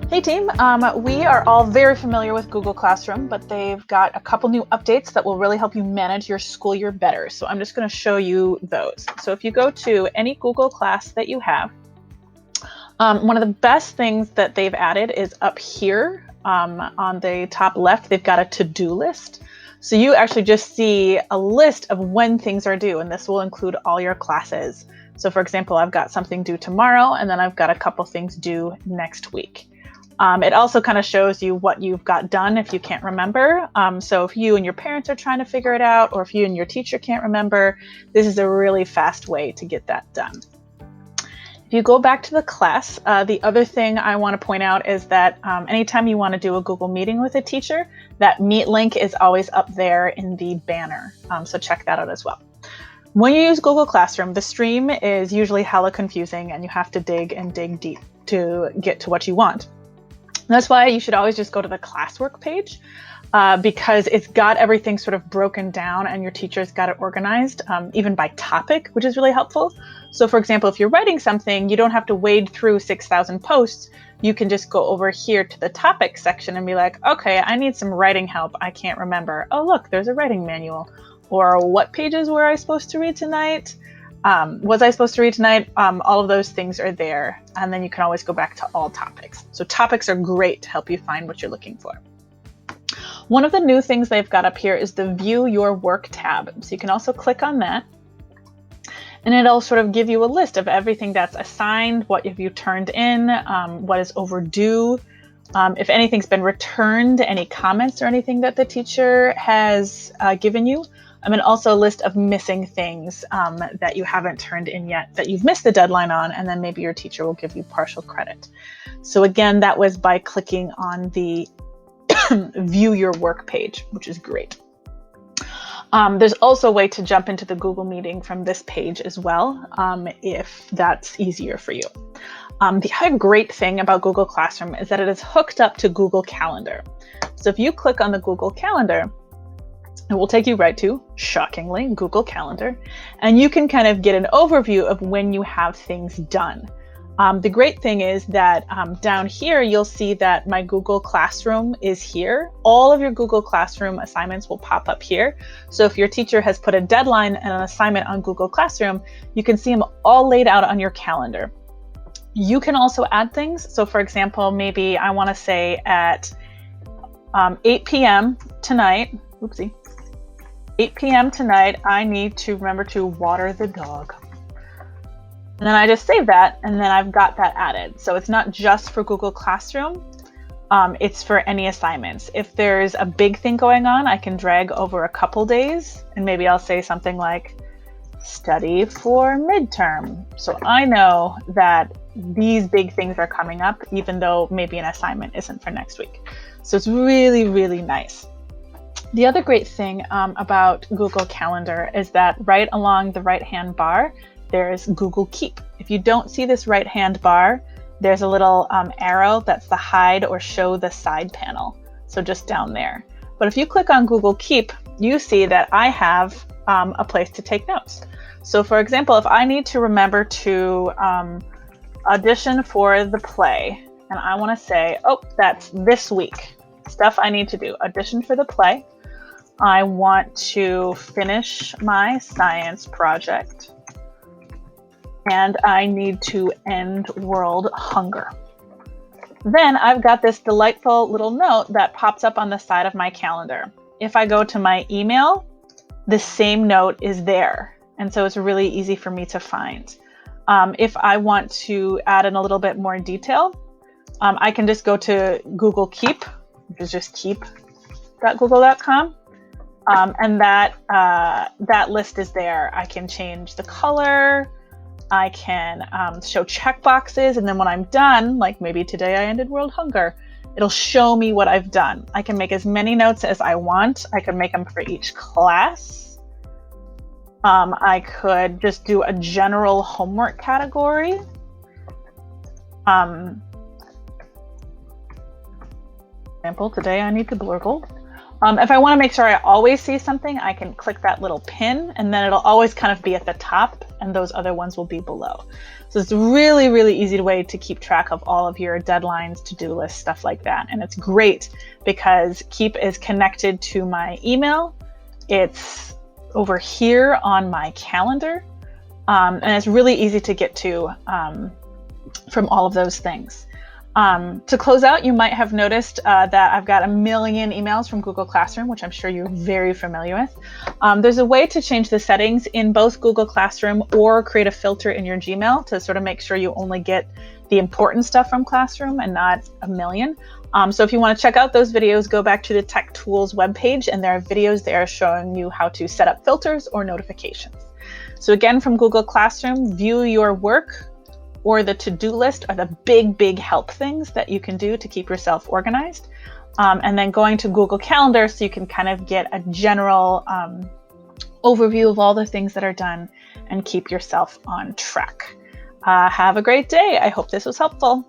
Hey team, we are all very familiar with Google Classroom, but they've got a couple new updates that will really help you manage your school year better. So I'm just going to show you those. So if you go to any Google class that you have, one of the best things that they've added is up here on the top left, they've got a to-do list. So you actually just see a list of when things are due, and this will include all your classes. So for example, I've got something due tomorrow, and then I've got a couple things due next week. It also kind of shows you what you've got done if you can't remember. So if you and your parents are trying to figure it out, or if you and your teacher can't remember, this is a really fast way to get that done. If you go back to the class, the other thing I want to point out is that anytime you want to do a Google meeting with a teacher, that Meet link is always up there in the banner. So check that out as well. When you use Google Classroom, the stream is usually hella confusing and you have to dig and dig deep to get to what you want. That's why you should always just go to the classwork page because it's got everything sort of broken down and your teacher's got it organized, even by topic, which is really helpful. So for example, if you're writing something, you don't have to wade through 6,000 posts. You can just go over here to the topic section and be like, okay, I need some writing help. I can't remember. Oh, look, there's a writing manual. Or what pages were I supposed to read tonight? Was I supposed to read tonight? All of those things are there. And then you can always go back to all topics. So topics are great to help you find what you're looking for. One of the new things they've got up here is the View Your Work tab. So you can also click on that. And it'll sort of give you a list of everything that's assigned, what have you turned in, what is overdue, if anything's been returned, any comments or anything that the teacher has given you. And also a list of missing things that you haven't turned in yet that you've missed the deadline on, and then maybe your teacher will give you partial credit. So again, that was by clicking on the View Your Work page, which is great. There's also a way to jump into the Google meeting from this page as well, if that's easier for you. The other great thing about Google Classroom is that it is hooked up to Google Calendar. So if you click on the Google Calendar, it will take you right to, shockingly, Google Calendar, and you can kind of get an overview of when you have things done. The great thing is that down here, you'll see that my Google Classroom is here. All of your Google Classroom assignments will pop up here. So if your teacher has put a deadline and an assignment on Google Classroom, you can see them all laid out on your calendar. You can also add things. So for example, maybe I want to say at 8 p.m. tonight, 8 p.m. tonight, I need to remember to water the dog. And then I just save that, and then I've got that added. So it's not just for Google Classroom, it's for any assignments. If there's a big thing going on, I can drag over a couple days, and maybe I'll say something like, study for midterm. So I know that these big things are coming up, even though maybe an assignment isn't for next week. So it's really, really nice. The other great thing about Google Calendar is that right along the right-hand bar, there's Google Keep. If you don't see this right-hand bar, there's a little arrow that's the hide or show the side panel. So just down there. But if you click on Google Keep, you see that I have a place to take notes. So for example, if I need to remember to audition for the play, and I want to say, oh, that's this week. Stuff I need to do, audition for the play. I want to finish my science project. And I need to end world hunger. Then I've got this delightful little note that pops up on the side of my calendar. If I go to my email, the same note is there. And so it's really easy for me to find. If I want to add in a little bit more detail, I can just go to Google Keep, which is just keep.google.com. And that list is there. I can change the color. I can show checkboxes. And then when I'm done, like maybe today I ended world hunger, it'll show me what I've done. I can make as many notes as I want. I can make them for each class. I could just do a general homework category. Example, today I need to blurgle. If I want to make sure I always see something, I can click that little pin, and then it'll always kind of be at the top and those other ones will be below. So it's a really, really easy way to keep track of all of your deadlines, to-do lists, stuff like that. And it's great because Keep is connected to my email. It's over here on my calendar. And it's really easy to get to from all of those things. To close out, you might have noticed that I've got a million emails from Google Classroom, which I'm sure you're very familiar with. There's a way to change the settings in both Google Classroom or create a filter in your Gmail to sort of make sure you only get the important stuff from Classroom and not a million. So if you want to check out those videos, go back to the Tech Tools webpage, and there are videos there showing you how to set up filters or notifications. So again, from Google Classroom, view your work or the to-do list are the big, big help things that you can do to keep yourself organized. And then going to Google Calendar so you can kind of get a general overview of all the things that are done and keep yourself on track. Have a great day. I hope this was helpful.